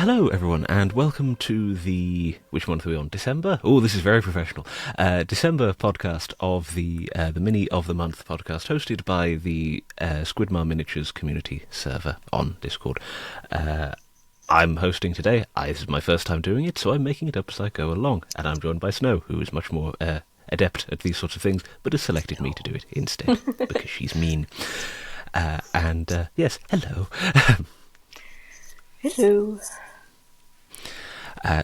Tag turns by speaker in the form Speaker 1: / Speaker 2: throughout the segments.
Speaker 1: Hello, everyone, and welcome to the... Which month are we on? December? Oh, this is very professional. December podcast of the Mini of the Month podcast, hosted by the Squidmar Miniatures community server on Discord. I'm hosting today. This is my first time doing it, so I'm making it up as I go along. And I'm joined by Snow, who is much more adept at these sorts of things, but has selected me to do it instead, because she's mean. Yes, hello.
Speaker 2: Hello.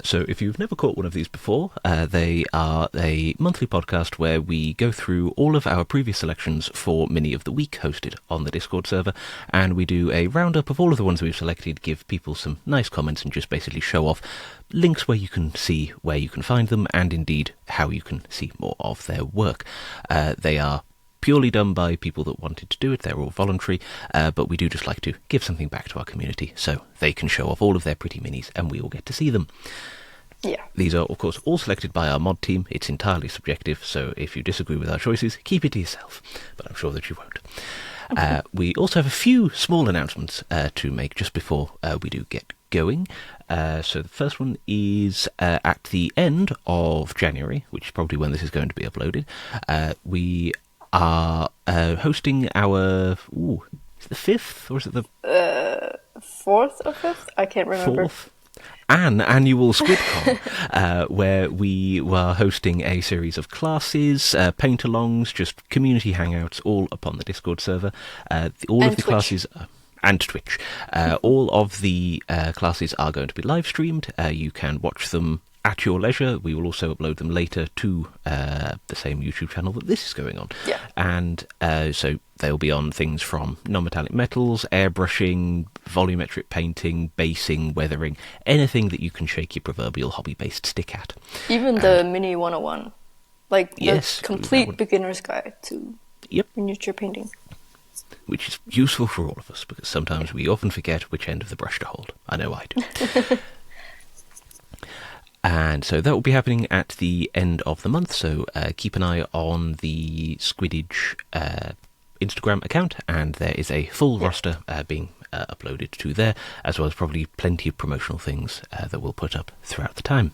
Speaker 1: So if you've never caught one of these before, they are a monthly podcast where we go through all of our previous selections for Mini of the Week hosted on the Discord server, and we do a roundup of all of the ones we've selected, give people some nice comments, and just basically show off links where you can see where you can find them, and indeed how you can see more of their work. They are purely done by people that wanted to do it. They're all voluntary, but we do just like to give something back to our community so they can show off all of their pretty minis and we all get to see them.
Speaker 2: Yeah.
Speaker 1: These are, of course, all selected by our mod team. It's entirely subjective, so if you disagree with our choices, keep it to yourself, but I'm sure that you won't. We also have a few small announcements to make just before we do get going. So the first one is at the end of January, which is probably when this is going to be uploaded. We are hosting our... Ooh, is it the 5th, or is it the...
Speaker 2: 4th or 5th? I can't remember.
Speaker 1: 4th. An annual SquidCon, where we were hosting a series of classes, paint-alongs, just community hangouts, all upon the Discord server. All of the classes... and Twitch. All of the classes are going to be live-streamed. You can watch them at your leisure. We will also upload them later to the same YouTube channel that this is going on.
Speaker 2: Yeah.
Speaker 1: And so they'll be on things from non-metallic metals, airbrushing, volumetric painting, basing, weathering, anything that you can shake your proverbial hobby-based stick at.
Speaker 2: Even the Mini 101. Like the complete beginner's guide to miniature painting.
Speaker 1: Which is useful for all of us, because sometimes we often forget which end of the brush to hold. I know I do. And so that will be happening at the end of the month, so keep an eye on the Squiddage Instagram account, and there is a full roster being uploaded to there, as well as probably plenty of promotional things that we'll put up throughout the time.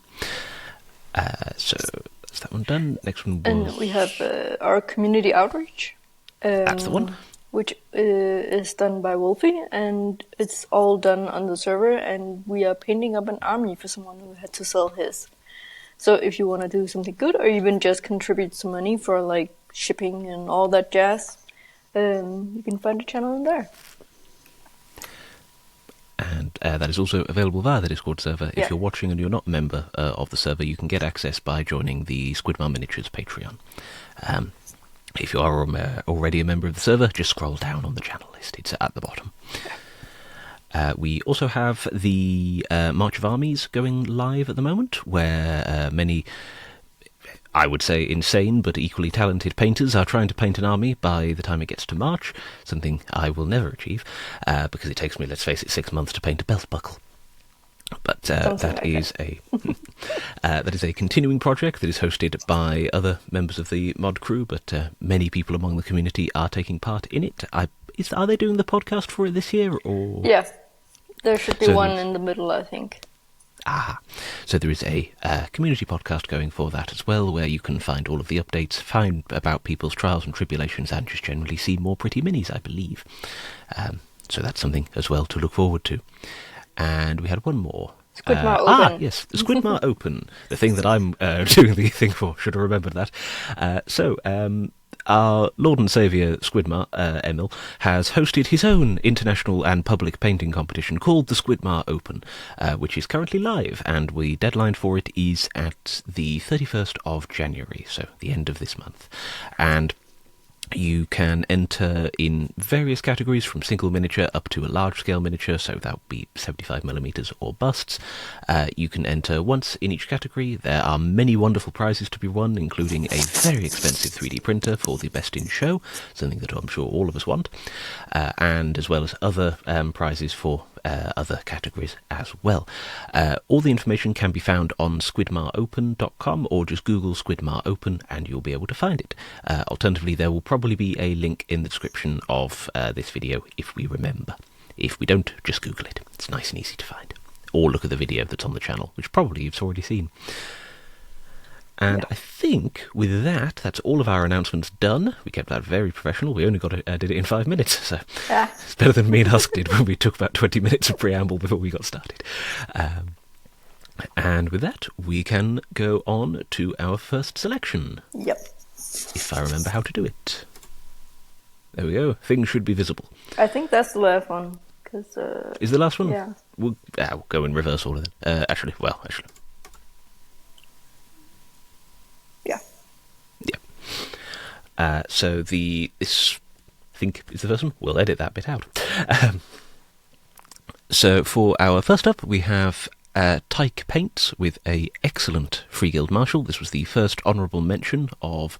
Speaker 1: So that's that one done. Next one was...
Speaker 2: And we have our community outreach.
Speaker 1: That's the one.
Speaker 2: Which is done by Wolfie, and it's all done on the server, and we are painting up an army for someone who had to sell his. So if you want to do something good, or even just contribute some money for like shipping and all that jazz, you can find a channel in there. And
Speaker 1: that is also available via the Discord server. If you're watching and you're not a member of the server, you can get access by joining the Squidmar Miniatures Patreon. If you are already a member of the server, just scroll down on the channel list. It's at the bottom. We also have the March of Armies going live at the moment, where many, I would say insane but equally talented painters are trying to paint an army by the time it gets to March, something I will never achieve, because it takes me, let's face it, 6 months to paint a belt buckle. But that is a continuing project that is hosted by other members of the mod crew, but many people among the community are taking part in it. Are they doing the podcast for it this year? Or?
Speaker 2: Yeah, there should be one in the middle, I think.
Speaker 1: So there is a community podcast going for that as well, where you can find all of the updates, find about people's trials and tribulations, and just generally see more pretty minis, I believe. So that's something as well to look forward to. And we had one more.
Speaker 2: Squidmar Open.
Speaker 1: Yes, the Squidmar Open. The thing that I'm doing the thing for. Should have remembered that. Our Lord and Saviour Squidmar, Emil, has hosted his own international and public painting competition called the Squidmar Open, which is currently live, and the deadline for it is at the 31st of January, so the end of this month. And you can enter in various categories, from single miniature up to a large-scale miniature, so that would be 75mm or busts. You can enter once in each category. There are many wonderful prizes to be won, including a very expensive 3D printer for the best in show, something that I'm sure all of us want, and as well as other prizes for other categories as well. All the information can be found on squidmaropen.com, or just Google Squidmar Open and you'll be able to find it. Alternatively, there will probably be a link in the description of this video if we remember. If we don't, just Google it. It's nice and easy to find. or look at the video that's on the channel, which probably you've already seen. And I think with that, that's all of our announcements done. We kept that very professional. We only did it in 5 minutes, so it's better than me and Husk did when we took about 20 minutes of preamble before we got started. And with that, we can go on to our first selection.
Speaker 2: Yep.
Speaker 1: If I remember how to do it. There we go. Things should be visible.
Speaker 2: I think that's the last one.
Speaker 1: Is the last one?
Speaker 2: Yeah.
Speaker 1: We'll go in reverse order then. Actually.
Speaker 2: Yeah.
Speaker 1: So this, I think, is the first one. We'll edit that bit out. So for our first up, we have Tyke Paints with a excellent Free Guild Marshal. This was the first honourable mention of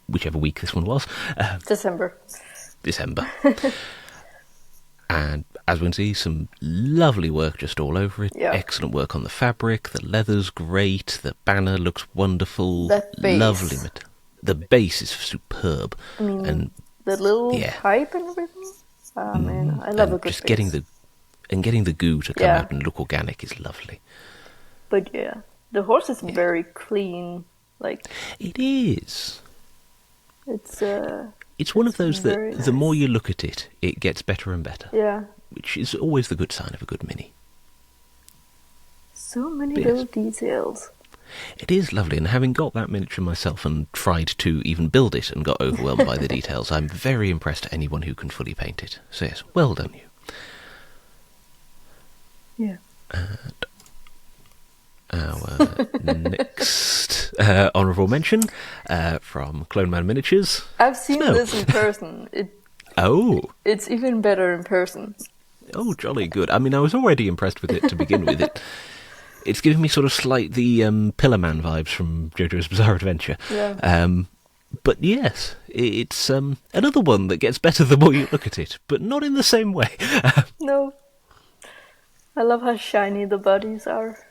Speaker 1: whichever week this one was.
Speaker 2: December.
Speaker 1: And as we can see, some lovely work just all over it.
Speaker 2: Yeah.
Speaker 1: Excellent work on the fabric. The leather's great. The banner looks wonderful.
Speaker 2: That base.
Speaker 1: Lovely. The base is superb.
Speaker 2: I mean,
Speaker 1: and
Speaker 2: the little pipe and everything. Oh man, I love a good
Speaker 1: just
Speaker 2: base.
Speaker 1: getting the goo to come out and look organic is lovely.
Speaker 2: But yeah, the horse is very clean. Like
Speaker 1: it is.
Speaker 2: It's
Speaker 1: one of those that
Speaker 2: nice.
Speaker 1: The more you look at it, it gets better and better.
Speaker 2: Yeah.
Speaker 1: Which is always the good sign of a good mini.
Speaker 2: So many little details.
Speaker 1: It is lovely, and having got that miniature myself and tried to even build it and got overwhelmed by the details, I'm very impressed at anyone who can fully paint it. So yes, well done you.
Speaker 2: Yeah.
Speaker 1: And our next honourable mention from CloneMan Miniatures.
Speaker 2: I've seen
Speaker 1: Snow.
Speaker 2: this in person. It's even better in person.
Speaker 1: Oh, jolly good. I mean, I was already impressed with it to begin with. It's giving me sort of the Pillarman vibes from JoJo's Bizarre Adventure.
Speaker 2: Yeah.
Speaker 1: But yes, it's another one that gets better the more you look at it, but not in the same way.
Speaker 2: No. I love how shiny the bodies are.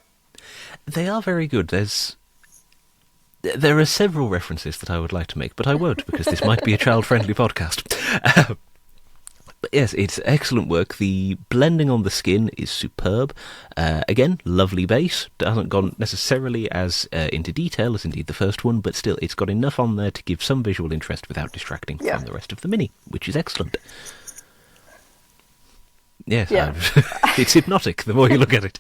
Speaker 1: They are very good. There are several references that I would like to make, but I won't, because this might be a child-friendly podcast. But yes, it's excellent work. The blending on the skin is superb. Again, lovely base. Hasn't gone necessarily as into detail as indeed the first one, but still, it's got enough on there to give some visual interest without distracting from the rest of the mini, which is excellent. Yes, it's hypnotic the more you look at it.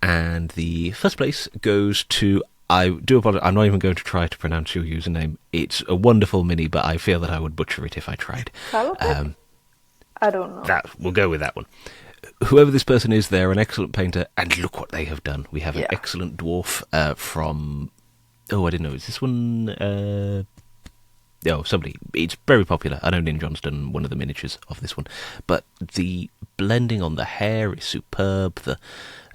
Speaker 1: And the first place goes to... I do apologize, I'm not even going to try to pronounce your username. It's a wonderful mini, but I feel that I would butcher it if I tried.
Speaker 2: Czokalapik? I don't know.
Speaker 1: We'll go with that one. Whoever this person is, they're an excellent painter, and look what they have done. We have an excellent dwarf from... Oh, I didn't know. Is this one... somebody. It's very popular. I know NinJon's done one of the miniatures of this one. But the blending on the hair is superb.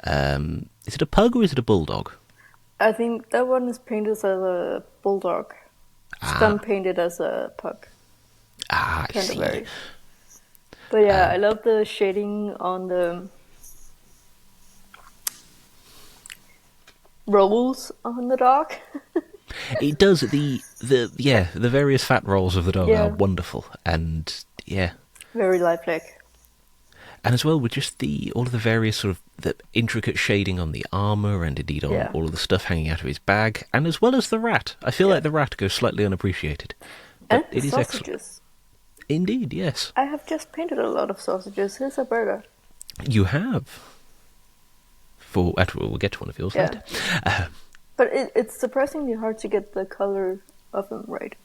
Speaker 1: Is it a pug or is it a bulldog?
Speaker 2: I think that one is painted as a bulldog. Some painted as a pug.
Speaker 1: I see.
Speaker 2: But yeah, I love the shading on the rolls on the dog.
Speaker 1: It does. The various fat rolls of the dog are wonderful, and
Speaker 2: very lifelike.
Speaker 1: And as well with just all of the various sort of the intricate shading on the armour and indeed on all of the stuff hanging out of his bag, and as well as the rat. I feel like the rat goes slightly unappreciated. But
Speaker 2: and
Speaker 1: it is
Speaker 2: sausages.
Speaker 1: Excellent. Indeed, yes.
Speaker 2: I have just painted a lot of sausages. Here's a burger.
Speaker 1: You have. We'll get to one of yours later.
Speaker 2: But it's surprisingly hard to get the color of them right.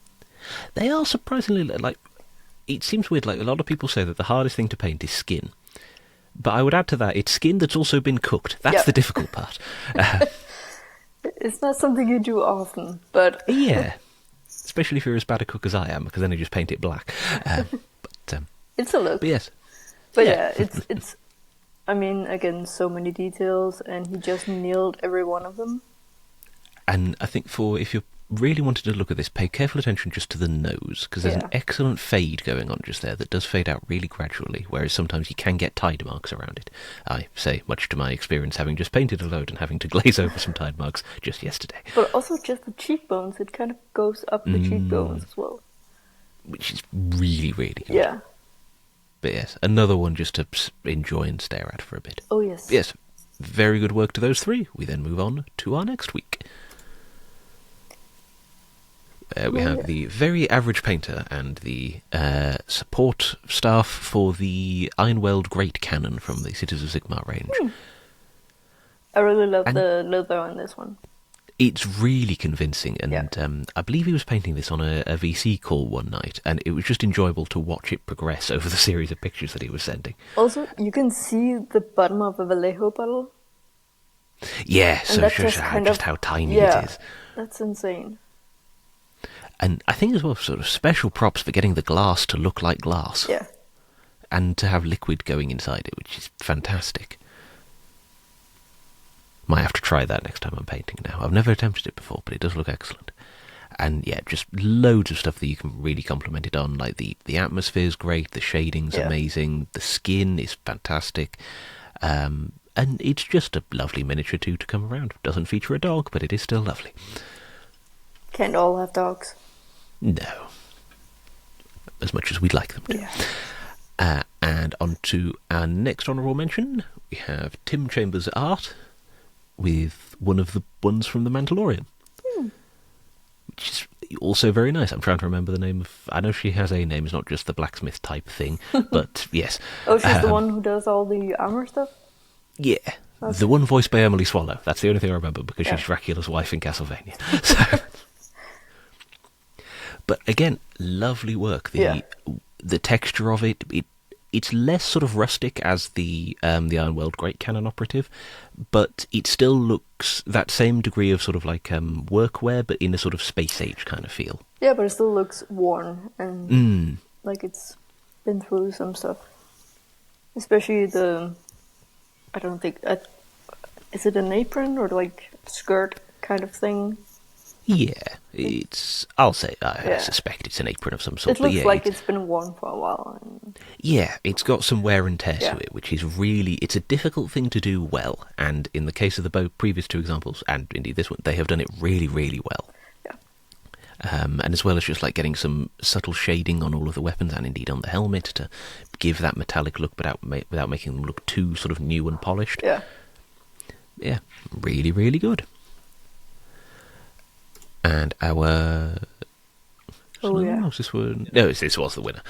Speaker 1: They are surprisingly, it seems weird, a lot of people say that the hardest thing to paint is skin. But I would add to that, it's skin that's also been cooked. That's the difficult part.
Speaker 2: It's not something you do often, but...
Speaker 1: Yeah. Especially if you're as bad a cook as I am, because then you just paint it black.
Speaker 2: It's a look.
Speaker 1: But yes.
Speaker 2: But it's... I mean, again, so many details, and he just nailed every one of them.
Speaker 1: And I think if you really wanted to look at this, pay careful attention just to the nose, because there's an excellent fade going on just there that does fade out really gradually, whereas sometimes you can get tide marks around it. I say, much to my experience, having just painted a load and having to glaze over some tide marks just yesterday.
Speaker 2: But also just the cheekbones, it kind of goes up the cheekbones as well.
Speaker 1: Which is really, really good.
Speaker 2: Yeah.
Speaker 1: But But yes, another one just to enjoy and stare at for a bit.
Speaker 2: Oh, yes.
Speaker 1: Yes, very good work to those three. We then move on to our next week. We have the very average painter and the support staff for the Ironweld Great Cannon from the Cities of Sigmar range.
Speaker 2: I really love the leather on this one.
Speaker 1: It's really convincing, and I believe he was painting this on a VC call one night, and it was just enjoyable to watch it progress over the series of pictures that he was sending.
Speaker 2: Also, you can see the bottom of a Vallejo bottle.
Speaker 1: Yeah, so it shows just how tiny it is.
Speaker 2: That's insane.
Speaker 1: And I think as well, sort of special props for getting the glass to look like glass.
Speaker 2: Yeah.
Speaker 1: And to have liquid going inside it, which is fantastic. Might have to try that next time I'm painting now. I've never attempted it before, but it does look excellent. And yeah, just loads of stuff that you can really compliment it on. Like the atmosphere's great, the shading's amazing, the skin is fantastic. And it's just a lovely miniature too to come around. Doesn't feature a dog, but it is still lovely.
Speaker 2: Can't all have dogs.
Speaker 1: No. As much as we'd like them to.
Speaker 2: Yeah.
Speaker 1: And on to our next honourable mention, we have Tim Chambers' art with one of the ones from The Mandalorian. Which is also very nice. I'm trying to remember the name of... I know she has a name, it's not just the blacksmith type thing, but yes.
Speaker 2: Oh, she's the one who does all the armor stuff?
Speaker 1: Yeah. Okay. The one voiced by Emily Swallow. That's the only thing I remember, because she's Dracula's wife in Castlevania. So... But again, lovely work. The texture of it's less sort of rustic as the Ironweld Great Cannon operative, but it still looks that same degree of sort of like workwear, but in a sort of space age kind of feel. Yeah,
Speaker 2: but it still looks worn and like it's been through some stuff. Especially I don't think is it an apron or like skirt kind of thing?
Speaker 1: Yeah, I suspect it's an apron of some sort.
Speaker 2: It looks like it's been worn for a while.
Speaker 1: Yeah, it's got some wear and tear to it, which is it's a difficult thing to do well. And in the case of the previous two examples, and indeed this one, they have done it really, really well.
Speaker 2: Yeah.
Speaker 1: And as well as just like getting some subtle shading on all of the weapons and indeed on the helmet to give that metallic look without making them look too sort of new and polished.
Speaker 2: Yeah.
Speaker 1: Yeah, really, really good. And our... this one? No, this was the winner.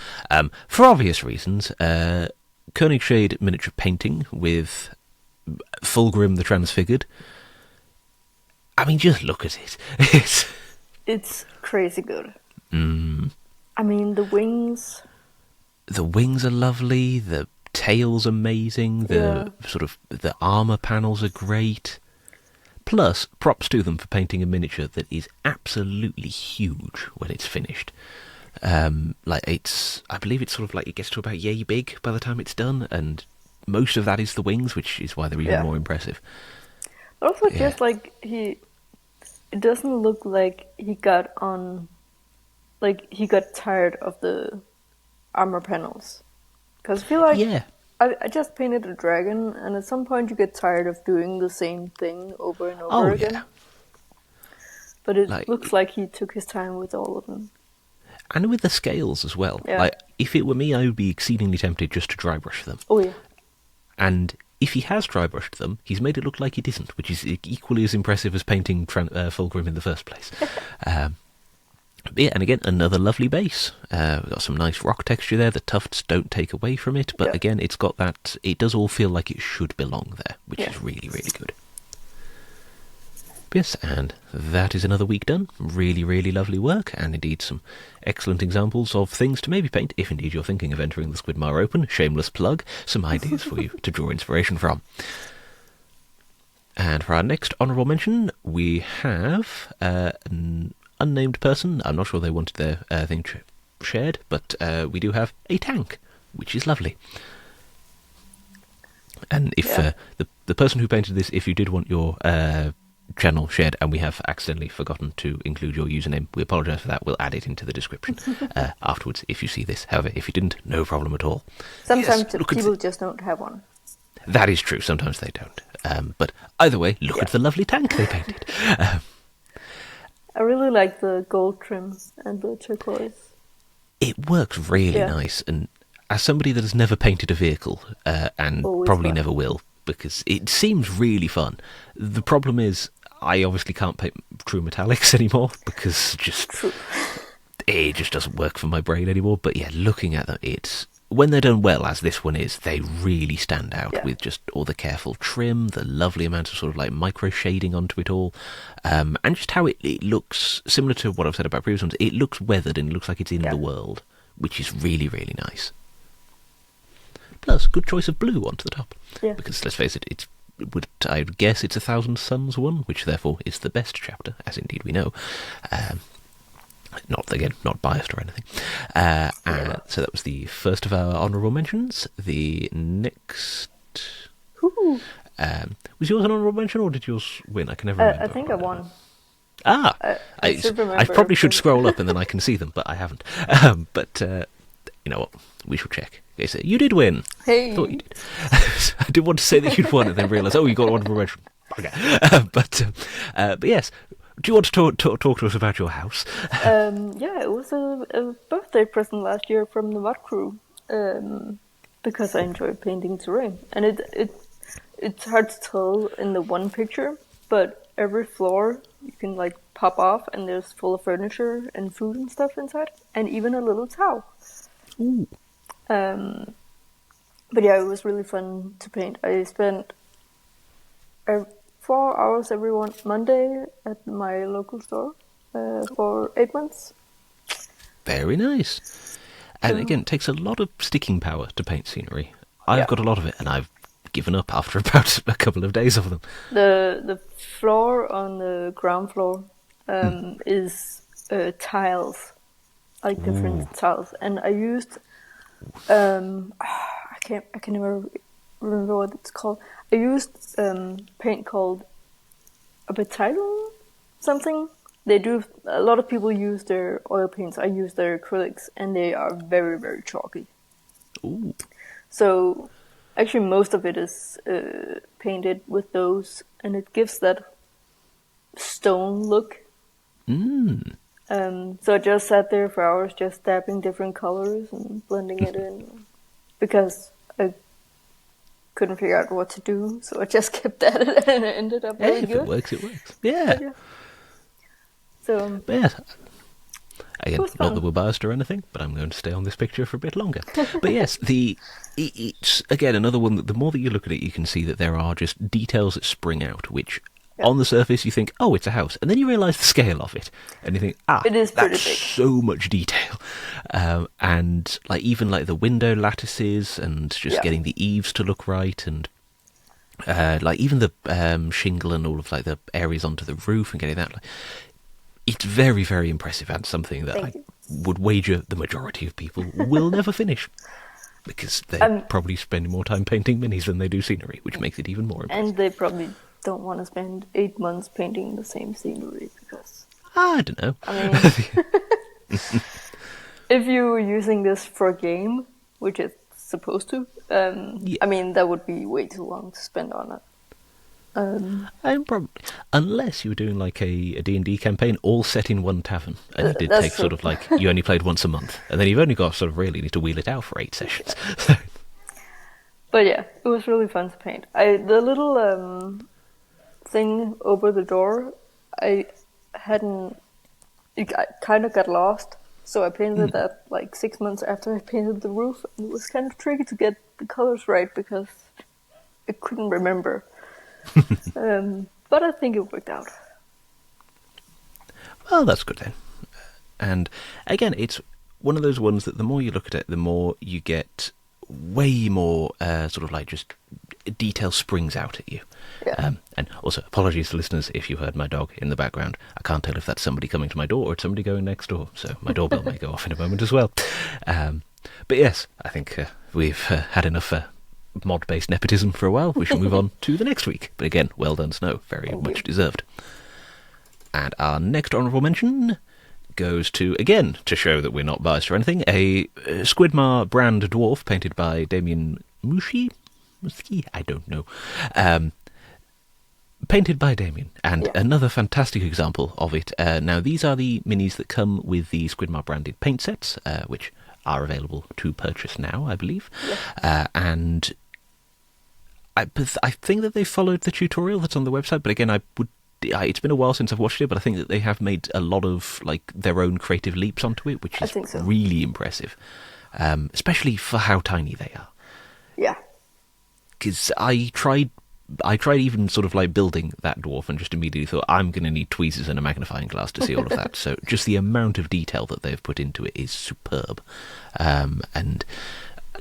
Speaker 1: For obvious reasons, KoningShade miniature painting with Fulgrim the Transfigured. I mean, just look at it.
Speaker 2: It's crazy good. I mean, the wings...
Speaker 1: The wings are lovely, the tail's amazing, the armour panels are great. Plus, props to them for painting a miniature that is absolutely huge when it's finished. I believe it's sort of like it gets to about yay big by the time it's done, and most of that is the wings, which is why they're even more impressive.
Speaker 2: Also, just like it doesn't look like he got tired of the armor panels. Because I feel like I just painted a dragon, and at some point you get tired of doing the same thing over and over again. Yeah. But it looks like he took his time with all of them.
Speaker 1: And with the scales as well.
Speaker 2: Yeah.
Speaker 1: Like, if it were me, I would be exceedingly tempted just to dry brush them.
Speaker 2: Oh, yeah.
Speaker 1: And if he has dry brushed them, he's made it look like it isn't, which is equally as impressive as painting Fulgrim in the first place. And again, another lovely base. We've got some nice rock texture there. The tufts don't take away from it, but again, it's got that... It does all feel like it should belong there, which is really, really good. Yes, and that is another week done. Really, really lovely work, and indeed some excellent examples of things to maybe paint, if indeed you're thinking of entering the Squidmar Open. Shameless plug. Some ideas for you to draw inspiration from. And for our next honourable mention, we have... an unnamed person. I'm not sure they wanted their thing shared, but we do have a tank, which is lovely. And if the person who painted this, if you did want your channel shared and we have accidentally forgotten to include your username, we apologise for that. We'll add it into the description afterwards if you see this. However, if you didn't, no problem at all.
Speaker 2: Sometimes people just don't have one.
Speaker 1: That is true. Sometimes they don't. But either way, look at the lovely tank they painted.
Speaker 2: I really like the gold trim and the turquoise.
Speaker 1: It works really nice, and as somebody that has never painted a vehicle, and
Speaker 2: Always
Speaker 1: probably
Speaker 2: fun.
Speaker 1: never will, because it seems really fun. The problem is, I obviously can't paint true metallics anymore, because
Speaker 2: True.
Speaker 1: it just doesn't work for my brain anymore. But yeah, looking at them, when they're done well, as this one is, they really stand out with just all the careful trim, the lovely amount of sort of like micro shading onto it all, and just how it looks, similar to what I've said about previous ones, it looks weathered and it looks like it's in the world, which is really, really nice. Plus, good choice of blue onto the top.
Speaker 2: Yeah.
Speaker 1: Because, let's face it, I would guess it's 1,000 Suns one, which therefore is the best chapter, as indeed we know. Not biased or anything. So that was the first of our honourable mentions. The next... was yours an honourable mention, or did yours win? I can never remember.
Speaker 2: I think I won.
Speaker 1: I
Speaker 2: should remember.
Speaker 1: I probably should scroll up and then I can see them, but I haven't. But you know what? We shall check. Okay, so you did win.
Speaker 2: Hey.
Speaker 1: Thought you did. I did want to say that you'd won and then realise, you got one honourable mention. Okay. But yes, do you want to talk to us about your house?
Speaker 2: Yeah, it was a birthday present last year from the Mud Crew, because I enjoy painting terrain, and it's hard to tell in the one picture, but every floor you can like pop off, and there's full of furniture and food and stuff inside, and even a little towel.
Speaker 1: Ooh.
Speaker 2: But yeah, it was really fun to paint. I spent 4 hours every Monday at my local store for 8 months.
Speaker 1: Very nice. And again, it takes a lot of sticking power to paint scenery. I've got a lot of it, and I've given up after about a couple of days of them.
Speaker 2: The floor on the ground floor is tiles, like different tiles, and I used I can never remember what it's called. I used paint called Räubertochter something. They do. A lot of people use their oil paints. I use their acrylics, and they are very, very chalky.
Speaker 1: Ooh.
Speaker 2: So actually, most of it is painted with those, and it gives that stone look. So I just sat there for hours, just dabbing different colors and blending it in, because I couldn't figure out what to do. So I just kept at it, and it ended up really
Speaker 1: if
Speaker 2: good.
Speaker 1: it works, it works. Yeah.
Speaker 2: So
Speaker 1: But yeah. Again,
Speaker 2: was
Speaker 1: not
Speaker 2: fun.
Speaker 1: that we're biased or anything, but I'm going to stay on this picture for a bit longer. But yes, it's again another one that the more that you look at it, you can see that there are just details that spring out, which on the surface you think, oh, it's a house, and then you realise the scale of it, and you think,
Speaker 2: it is pretty
Speaker 1: that's
Speaker 2: big.
Speaker 1: so much detail, and like even like the window lattices and just getting the eaves to look right, and like even the shingle and all of like the areas onto the roof and getting that. It's very, very impressive, and something that I would wager the majority of people will never finish, because they're probably spending more time painting minis than they do scenery, which makes it even more impressive.
Speaker 2: And they probably don't want to spend 8 months painting the same scenery, because
Speaker 1: I don't know.
Speaker 2: I mean, if you were using this for a game, which it's supposed to, I mean, that would be way too long to spend on it.
Speaker 1: Unless you were doing like a D&D campaign all set in one tavern, and it did
Speaker 2: That's
Speaker 1: take
Speaker 2: true.
Speaker 1: sort of like, you only played once a month, and then you've only got sort of really need to wheel it out for 8 sessions.
Speaker 2: But yeah, it was really fun to paint. The little thing over the door, I hadn't. It kind of got lost, so I painted that like 6 months after I painted the roof. And it was kind of tricky to get the colors right because I couldn't remember. But I think it worked out.
Speaker 1: Well, that's good then. And again, it's one of those ones that the more you look at it, the more you get way more sort of like just detail springs out at you.
Speaker 2: Yeah.
Speaker 1: And also, apologies to listeners if you heard my dog in the background. I can't tell if that's somebody coming to my door or it's somebody going next door, so my doorbell may go off in a moment as well. But yes, I think we've had enough mod-based nepotism for a while. We shall move on to the next week. But again, well done, Snow. Very much deserved. And our next honourable mention goes to, again, to show that we're not biased or anything, a Squidmar brand dwarf painted by Damien Mushi? I don't know. Painted by Damien, and another fantastic example of it. Now, these are the minis that come with the Squidmar branded paint sets, which are available to purchase now, I believe.
Speaker 2: Yeah.
Speaker 1: And I think that they followed the tutorial that's on the website, but again, it's been a while since I've watched it, but I think that they have made a lot of like their own creative leaps onto it, which is really impressive, especially for how tiny they are.
Speaker 2: Yeah.
Speaker 1: Because I tried even sort of like building that dwarf and just immediately thought I'm going to need tweezers and a magnifying glass to see all of that. So just the amount of detail that they've put into it is superb, and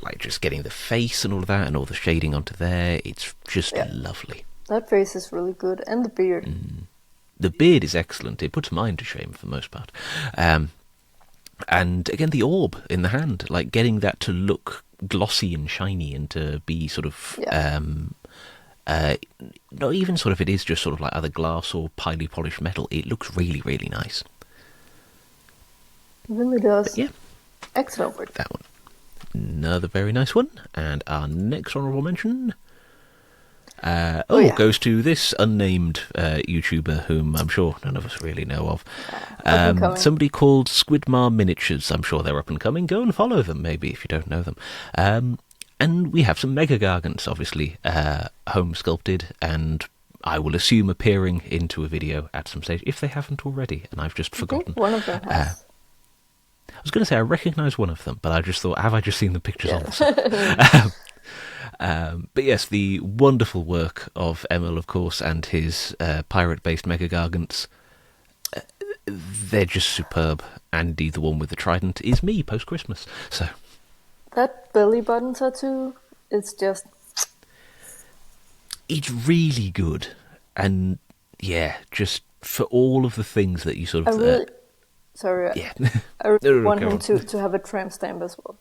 Speaker 1: like just getting the face and all of that and all the shading onto there, it's just lovely.
Speaker 2: That face is really good, and the beard.
Speaker 1: The beard is excellent. It puts mine to shame for the most part. And again, the orb in the hand, like getting that to look glossy and shiny and to be sort of not even sort of, it is just sort of like either glass or highly polished metal. It looks really, really nice.
Speaker 2: It really does.
Speaker 1: But yeah,
Speaker 2: excellent work.
Speaker 1: That one, another very nice one. And our next honourable mention goes to this unnamed YouTuber whom I'm sure none of us really know of. Somebody called Squidmar Miniatures. I'm sure they're up and coming. Go and follow them, maybe, if you don't know them. And we have some Mega Gargants, obviously, home sculpted, and I will assume appearing into a video at some stage, if they haven't already, and I've just forgotten.
Speaker 2: One of them has.
Speaker 1: I was going to say I recognise one of them, but I just thought, have I just seen the pictures on the side? But yes, the wonderful work of Emil, of course, and his pirate-based Mega Gargants. They're just superb, and indeed the one with the trident is me post-Christmas. So
Speaker 2: that belly button tattoo is just...
Speaker 1: It's really good, and yeah, just for all of the things that you sort of...
Speaker 2: I really want him to have a tramp stamp as well.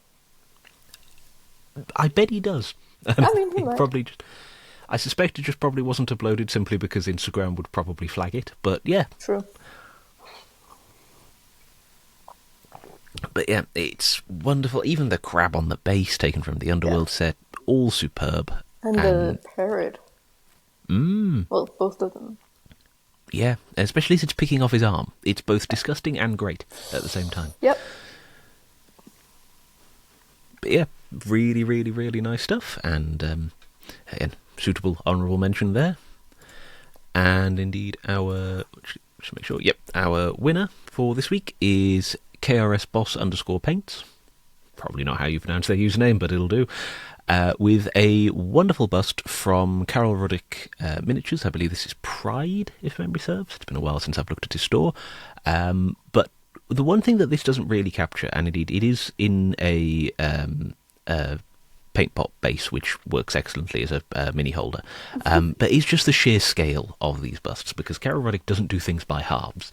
Speaker 1: I bet he does.
Speaker 2: I mean, he might.
Speaker 1: Probably just, I suspect it just probably wasn't uploaded simply because Instagram would probably flag it. But yeah,
Speaker 2: true.
Speaker 1: But yeah, it's wonderful. Even the crab on the base, taken from the Underworld set, all superb.
Speaker 2: And the parrot. Well, both of them.
Speaker 1: Yeah, especially as it's picking off his arm. It's both disgusting and great at the same time.
Speaker 2: Yep.
Speaker 1: But yeah, really, really, really nice stuff. And again, suitable honourable mention there. And indeed, just make sure, our winner for this week is KrsBoss _paints. Probably not how you pronounce their username, but it'll do. With a wonderful bust from Karol Ruddick Miniatures. I believe this is Pride, if memory serves. It's been a while since I've looked at his store. But the one thing that this doesn't really capture, and indeed it is in a paint pot base, which works excellently as a mini holder, but it's just the sheer scale of these busts, because Karol Ruddick doesn't do things by halves.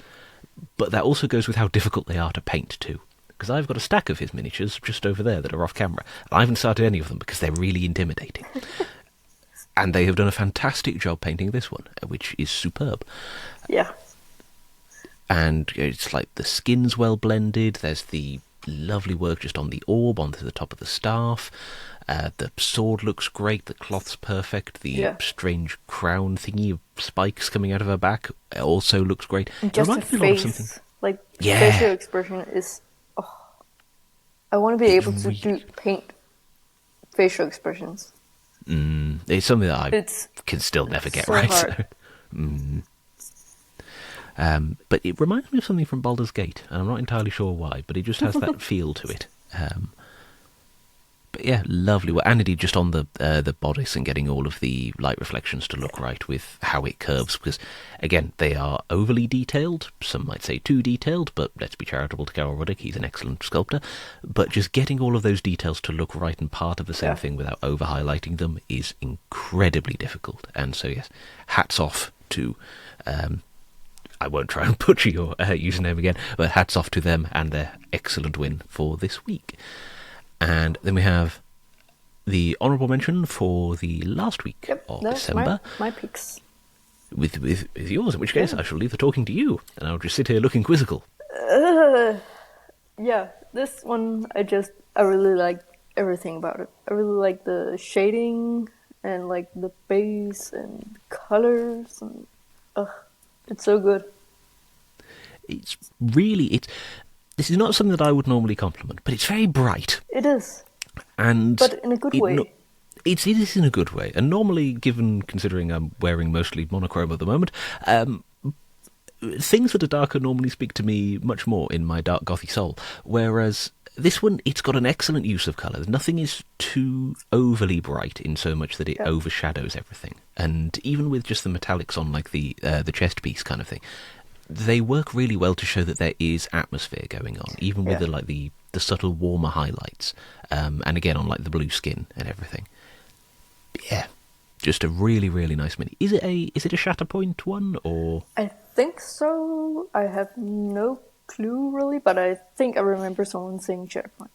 Speaker 1: But that also goes with how difficult they are to paint too. Because I've got a stack of his miniatures just over there that are off camera. I haven't started any of them because they're really intimidating. And they have done a fantastic job painting this one, which is superb.
Speaker 2: Yeah.
Speaker 1: And it's like the skin's well blended. There's the lovely work just on the orb, onto the top of the staff. The sword looks great. The cloth's perfect. The strange crown thingy of spikes coming out of her back also looks great.
Speaker 2: And just the face, like facial expression is. I want to be able to paint facial expressions.
Speaker 1: It's something that I can still never get
Speaker 2: so
Speaker 1: right.
Speaker 2: Hard.
Speaker 1: But it reminds me of something from Baldur's Gate, and I'm not entirely sure why, but it just has that feel to it. But yeah, lovely work. And indeed, just on the bodice and getting all of the light reflections to look right with how it curves, because again, they are overly detailed. Some might say too detailed, but let's be charitable to Karol Ruddick. He's an excellent sculptor. But just getting all of those details to look right and part of the same thing without over highlighting them is incredibly difficult. And so yes, hats off to. I won't try and butcher your username again, but hats off to them and their excellent win for this week. And then we have the honourable mention for the last week of December.
Speaker 2: My picks.
Speaker 1: With yours, in which case I shall leave the talking to you, and I'll just sit here looking quizzical.
Speaker 2: Yeah, this one I really like everything about it. I really like the shading and like the base and colors and it's so good.
Speaker 1: It's really this is not something that I would normally compliment, but it's very bright.
Speaker 2: It is.
Speaker 1: And
Speaker 2: But in a good way.
Speaker 1: It is in a good way. And normally, considering I'm wearing mostly monochrome at the moment, things that are darker normally speak to me much more in my dark gothy soul. Whereas this one, it's got an excellent use of colour. Nothing is too overly bright in so much that it overshadows everything. And even with just the metallics on, like the chest piece kind of thing, they work really well to show that there is atmosphere going on, even with the subtle warmer highlights, and again on like the blue skin and everything. Yeah, just a really, really nice mini. Is it a Shatterpoint one, or?
Speaker 2: I think so. I have no clue really, but I think I remember someone saying Shatterpoint.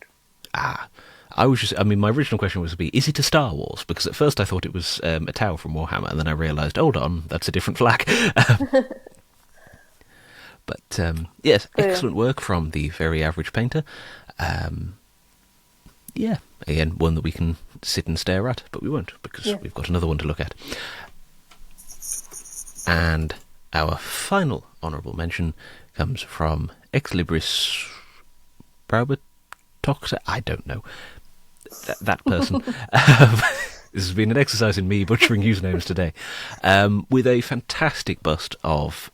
Speaker 1: My original question was to be, is it a Star Wars? Because at first I thought it was a Tau from Warhammer, and then I realised, hold on, that's a different flag. But yes, excellent work from the very average painter. Yeah, again, one that we can sit and stare at, but we won't, because we've got another one to look at. And our final honourable mention comes from Ex Libris Räubertochter. I don't know. That person. This has been an exercise in me butchering usernames today, with a fantastic bust of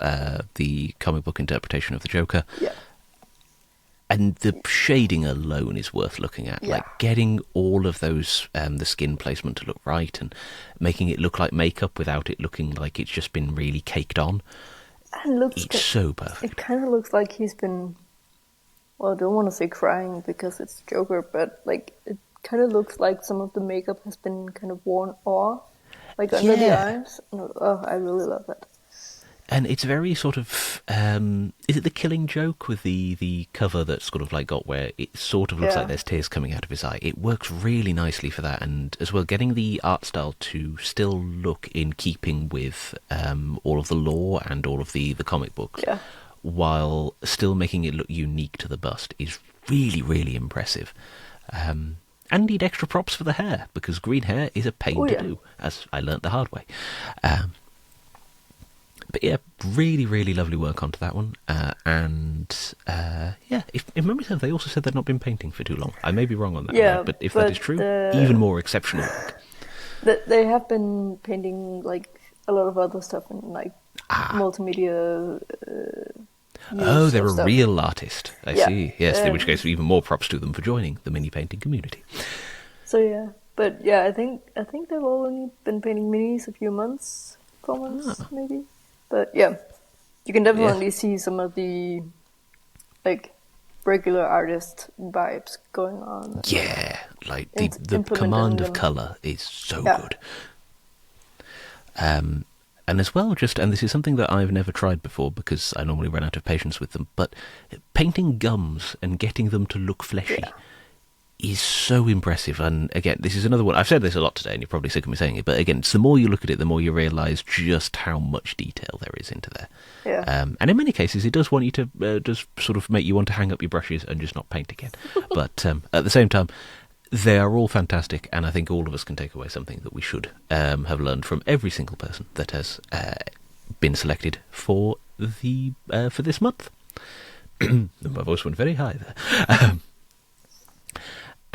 Speaker 1: the comic book interpretation of the Joker.
Speaker 2: Yeah.
Speaker 1: And the shading alone is worth looking at.
Speaker 2: Yeah.
Speaker 1: Like getting all of those, the skin placement to look right and making it look like makeup without it looking like it's just been really caked on.
Speaker 2: And
Speaker 1: it's so perfect.
Speaker 2: It kind of looks like he's been, well, I don't want to say crying because it's Joker, but like it kind of looks like some of the makeup has been kind of worn off, like under the eyes. Oh, I really love that.
Speaker 1: And it's very sort of, is it the Killing Joke with the cover that's sort of like got where it sort of looks like there's tears coming out of his eye? It works really nicely for that, and as well getting the art style to still look in keeping with all of the lore and all of the comic books, while still making it look unique to the bust is really, really impressive. And need extra props for the hair, because green hair is a pain to do, as I learnt the hard way. But yeah, really, really lovely work onto that one. If memory serves, they also said they'd not been painting for too long. I may be wrong on that, but if that is true, even more exceptional work.
Speaker 2: They have been painting like a lot of other stuff and like multimedia.
Speaker 1: They're a real artist. I see. Yes, in which case, even more props to them for joining the mini painting community.
Speaker 2: So yeah, but yeah, I think they've only been painting minis a few months, 4 months maybe. But yeah, you can definitely see some of the like regular artist vibes going on.
Speaker 1: Yeah, like the command of colour is so good. And as well, and this is something that I've never tried before because I normally run out of patience with them, but painting gums and getting them to look fleshy is so impressive. And again, this is another one. I've said this a lot today, and you're probably sick of me saying it, but again, it's the more you look at it, the more you realise just how much detail there is into there.
Speaker 2: Yeah.
Speaker 1: And in many cases, it does want you to just sort of make you want to hang up your brushes and just not paint again. But at the same time, they are all fantastic, and I think all of us can take away something that we should have learned from every single person that has been selected for this month. My voice went very high there.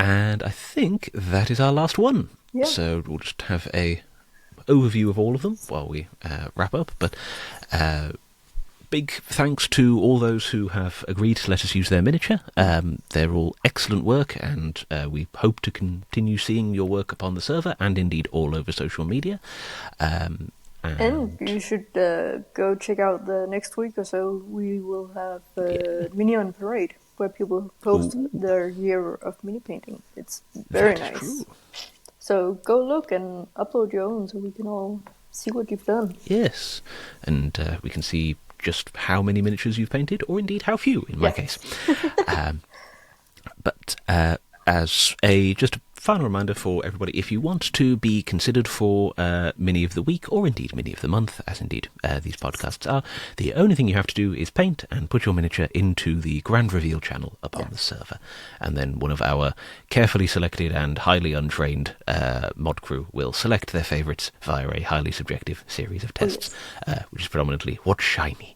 Speaker 1: And I think that is our last one. Yeah. So we'll just have a overview of all of them while we wrap up. But big thanks to all those who have agreed to let us use their miniature. They're all excellent work, and we hope to continue seeing your work upon the server and indeed all over social media. And
Speaker 2: you should go check out the next week or so. We will have Mini on Parade, where people post their year of mini painting. It's very nice. True. So go look and upload your own so we can all see what you've done.
Speaker 1: Yes, and we can see just how many miniatures you've painted, or indeed how few in my case. But as just a final reminder for everybody, if you want to be considered for Mini of the Week, or indeed Mini of the Month, as indeed these podcasts are, the only thing you have to do is paint and put your miniature into the Grand Reveal channel upon the server. And then one of our carefully selected and highly untrained mod crew will select their favourites via a highly subjective series of tests, which is predominantly what's shiny.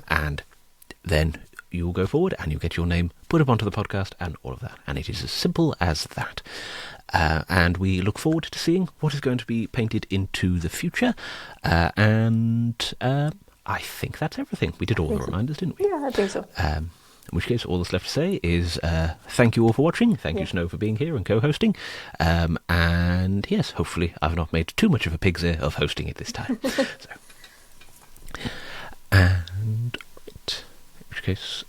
Speaker 1: And then you'll go forward and you'll get your name put up onto the podcast and all of that. And it is as simple as that. And we look forward to seeing what is going to be painted into the future. I think that's everything. We did all the reminders, didn't we?
Speaker 2: Yeah, I think so.
Speaker 1: In which case, all that's left to say is thank you all for watching. Thank you, Snow, for being here and co-hosting. And yes, hopefully I've not made too much of a pig's ear of hosting it this time. And right, in which case,